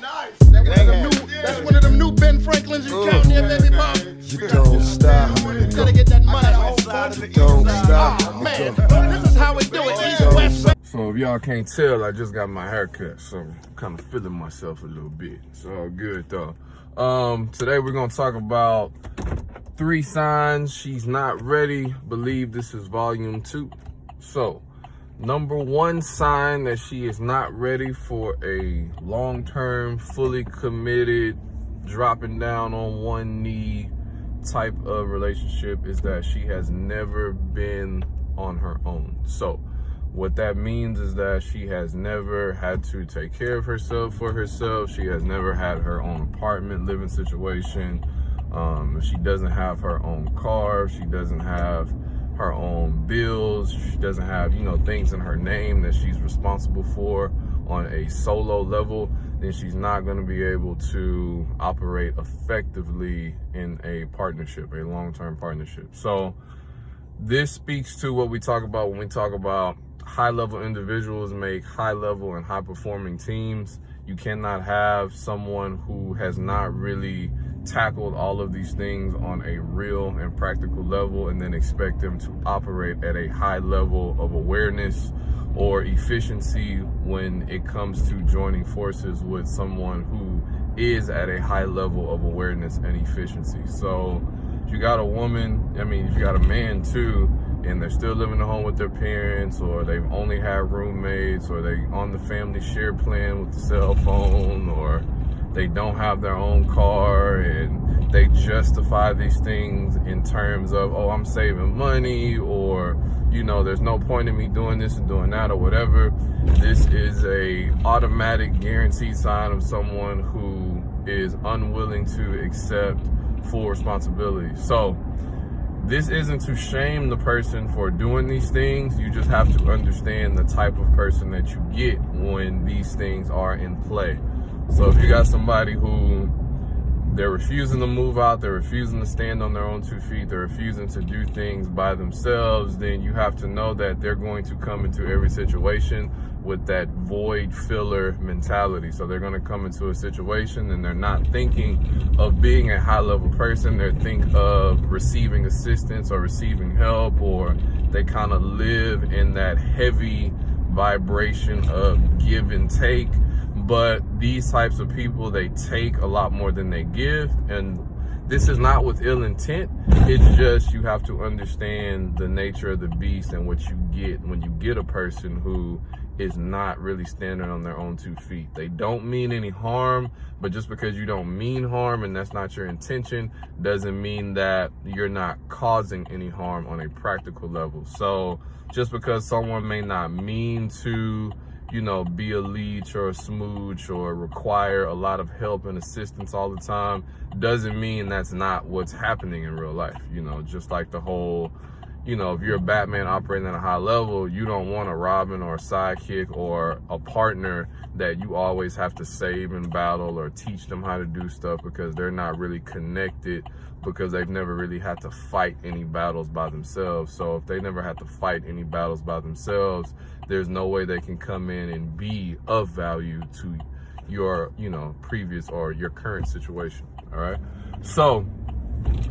Nice. That's one of them new Ben Franklins you count there, baby pop. You don't stop. Gotta get that money. You don't stop. Oh man, this is how we do it. East, west. So if y'all can't tell, I just got my hair cut, so I'm kind of feeling myself a little bit. It's all good though. Today we're gonna talk about 3 signs she's not ready. Believe this is volume 2. So, number 1 sign that she is not ready for a long-term, fully committed, dropping down on one knee type of relationship is that she has never been on her own. So, what that means is that she has never had to take care of herself for herself. She has never had her own apartment, living situation. She doesn't have her own car. She doesn't have her own bills. She doesn't have, things in her name that she's responsible for on a solo level. Then she's not going to be able to operate effectively in a partnership, a long-term partnership. So this speaks to what we talk about when we talk about high-level individuals make high-level and high-performing teams. You cannot have someone who has not really tackled all of these things on a real and practical level and then expect them to operate at a high level of awareness or efficiency when it comes to joining forces with someone who is at a high level of awareness and efficiency. So if you got a woman, if you got a man too, and they're still living at home with their parents, or they've only had roommates, or they on the family share plan with the cell phone, or they don't have their own car, and they justify these things in terms of, oh, I'm saving money, or, there's no point in me doing this and doing that or whatever. This is a automatic guaranteed sign of someone who is unwilling to accept full responsibility. So this isn't to shame the person for doing these things. You just have to understand the type of person that you get when these things are in play. So if you got somebody who they're refusing to move out, they're refusing to stand on their own 2 feet, they're refusing to do things by themselves, then you have to know that they're going to come into every situation with that void filler mentality. So they're going to come into a situation and they're not thinking of being a high level person. They're thinking of receiving assistance or receiving help, or they kind of live in that heavy vibration of give and take. But these types of people, they take a lot more than they give. And this is not with ill intent. It's just you have to understand the nature of the beast and what you get when you get a person who is not really standing on their own 2 feet. They don't mean any harm, but just because you don't mean harm and that's not your intention doesn't mean that you're not causing any harm on a practical level. So just because someone may not mean to be a leech or a smooch or require a lot of help and assistance all the time doesn't mean that's not what's happening in real life. Just like the whole, if you're a Batman operating at a high level, you don't want a Robin or a sidekick or a partner that you always have to save in battle or teach them how to do stuff because they're not really connected, because they've never really had to fight any battles by themselves. So if they never had to fight any battles by themselves, there's no way they can come in and be of value to your, previous or your current situation. All right. So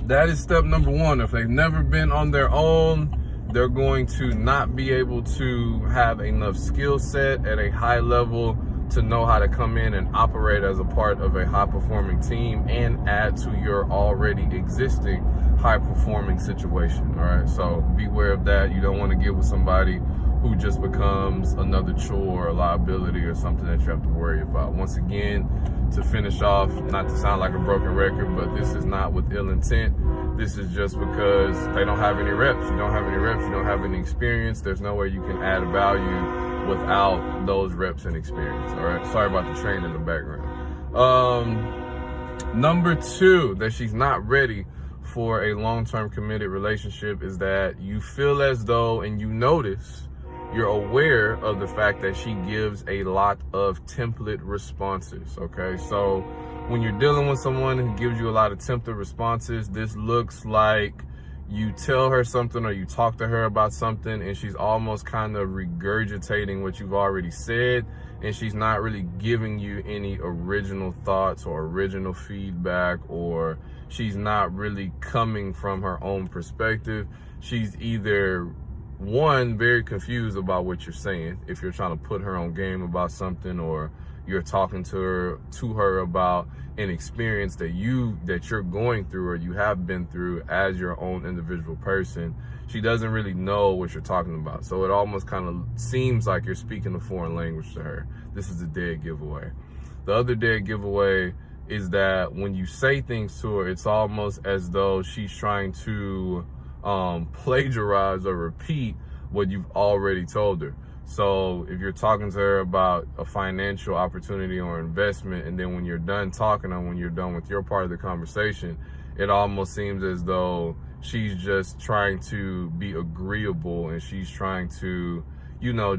that is step number 1. If they've never been on their own, they're going to not be able to have enough skill set at a high level to know how to come in and operate as a part of a high-performing team and add to your already existing high-performing situation, all right? So beware of that. You don't want to get with somebody who just becomes another chore or liability or something that you have to worry about. Once again, to finish off, not to sound like a broken record, but this is not with ill intent. This is just because they don't have any reps. You don't have any reps, you don't have any experience. There's no way you can add value without those reps and experience, all right? Sorry about the train in the background. Number 2, that she's not ready for a long-term committed relationship is that you feel as though, and you notice, you're aware of the fact that she gives a lot of template responses, okay? So when you're dealing with someone who gives you a lot of template responses, this looks like you tell her something or you talk to her about something and she's almost kind of regurgitating what you've already said, and she's not really giving you any original thoughts or original feedback, or she's not really coming from her own perspective. She's either, one, very confused about what you're saying if you're trying to put her on game about something, or you're talking to her about an experience that you're going through or you have been through as your own individual person. She doesn't really know what you're talking about. So it almost kind of seems like you're speaking a foreign language to her. This is a dead giveaway. The other dead giveaway is that when you say things to her, it's almost as though she's trying to plagiarize or repeat what you've already told her. So if you're talking to her about a financial opportunity or investment, and then when you're done talking, or when you're done with your part of the conversation, it almost seems as though she's just trying to be agreeable, and she's trying to,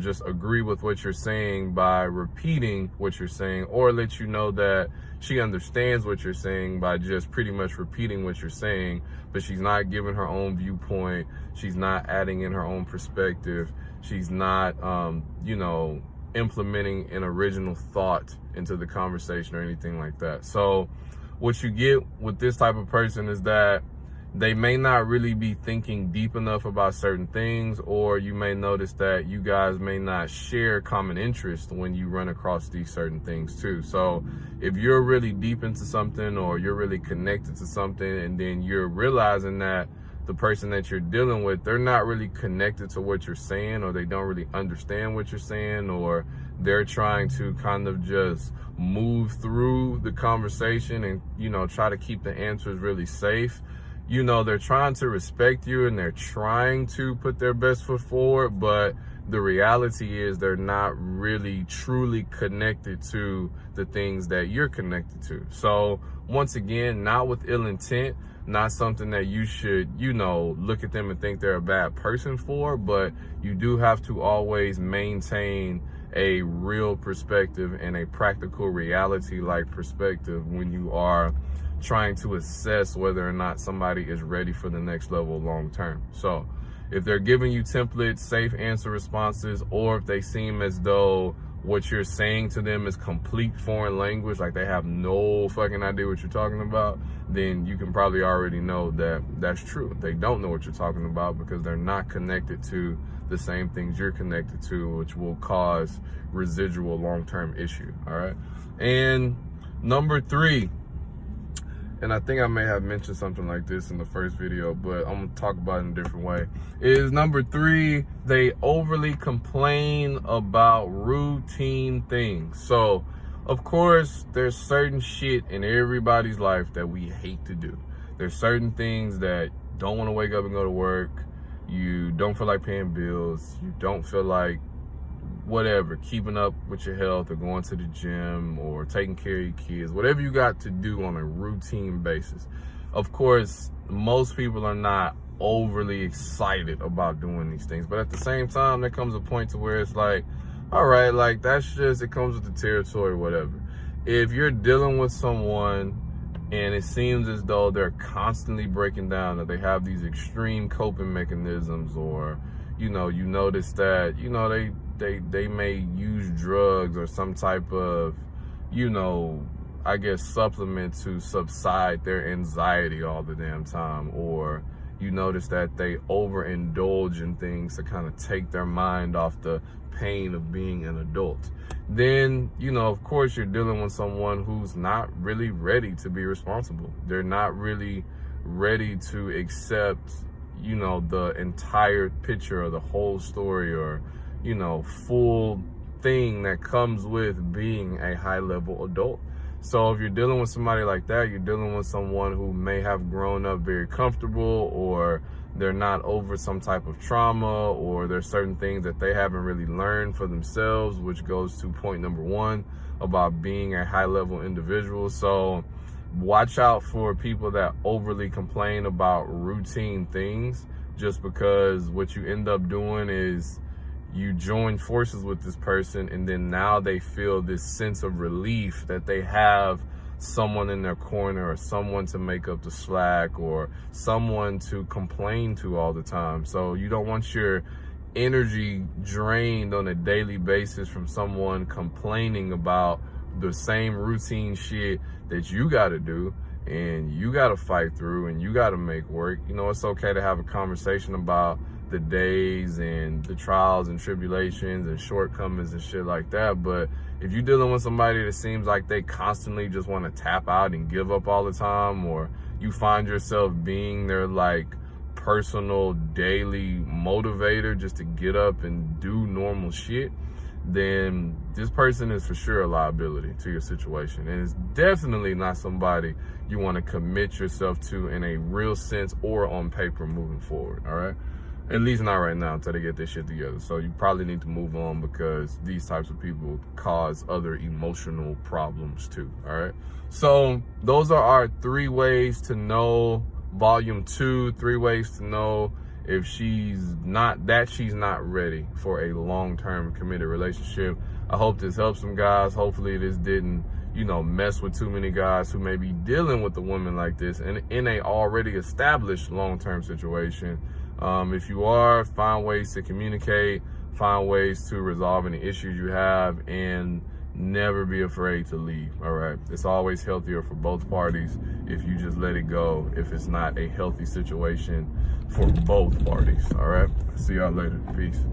just agree with what you're saying by repeating what you're saying, or let you know that she understands what you're saying by just pretty much repeating what you're saying, but she's not giving her own viewpoint. She's not adding in her own perspective. She's not, implementing an original thought into the conversation or anything like that. So what you get with this type of person is that they may not really be thinking deep enough about certain things, or you may notice that you guys may not share common interest when you run across these certain things too. So if you're really deep into something, or you're really connected to something, and then you're realizing that the person that you're dealing with, they're not really connected to what you're saying, or they don't really understand what you're saying, or they're trying to kind of just move through the conversation and, try to keep the answers really safe. They're trying to respect you and they're trying to put their best foot forward, but the reality is they're not really truly connected to the things that you're connected to. So once again, not with ill intent, not something that you should, look at them and think they're a bad person for, but you do have to always maintain a real perspective and a practical reality-like perspective when you are trying to assess whether or not somebody is ready for the next level long term. So if they're giving you templates, safe answer responses, or if they seem as though what you're saying to them is complete foreign language, like they have no fucking idea what you're talking about, then you can probably already know that that's true. They don't know what you're talking about because they're not connected to the same things you're connected to, which will cause residual long-term issue. All right. And number 3, and I think I may have mentioned something like this in the first video, but I'm gonna talk about it in a different way, is number 3, they overly complain about routine things. So of course there's certain shit in everybody's life that we hate to do. There's certain things that don't want to wake up and go to work. You don't feel like paying bills. You don't feel like whatever, keeping up with your health, or going to the gym, or taking care of your kids, whatever you got to do on a routine basis. Of course, most people are not overly excited about doing these things, but at the same time, there comes a point to where it's like, all right, like that's just, it comes with the territory, whatever. If you're dealing with someone and it seems as though they're constantly breaking down, that they have these extreme coping mechanisms, or you notice that they may use drugs or some type of supplement to subside their anxiety all the damn time, or you notice that they overindulge in things to kind of take their mind off the pain of being an adult, then of course you're dealing with someone who's not really ready to be responsible. They're not really ready to accept the entire picture or the whole story, or full thing that comes with being a high-level adult. So if you're dealing with somebody like that, you're dealing with someone who may have grown up very comfortable, or they're not over some type of trauma, or there's certain things that they haven't really learned for themselves, which goes to point number 1 about being a high-level individual. So watch out for people that overly complain about routine things, just because what you end up doing is you join forces with this person, and then now they feel this sense of relief that they have someone in their corner or someone to make up the slack or someone to complain to all the time. So you don't want your energy drained on a daily basis from someone complaining about the same routine shit that you got to do and you got to fight through and you got to make work. You know, it's okay to have a conversation about the days and the trials and tribulations and shortcomings and shit like that. But if you're dealing with somebody that seems like they constantly just want to tap out and give up all the time, or you find yourself being their like personal daily motivator just to get up and do normal shit, then this person is for sure a liability to your situation. And it's definitely not somebody you want to commit yourself to in a real sense or on paper moving forward, all right? At least not right now until they get this shit together. So you probably need to move on because these types of people cause other emotional problems too, all right? So those are our 3 ways to know, volume 2, 3 ways to know if she's not ready for a long-term committed relationship. I hope this helps some guys. Hopefully this didn't, you know, mess with too many guys who may be dealing with a woman like this and in a already established long-term situation. If you are, find ways to communicate, find ways to resolve any issues you have, and never be afraid to leave, all right? It's always healthier for both parties if you just let it go, if it's not a healthy situation for both parties, all right? See y'all later. Peace.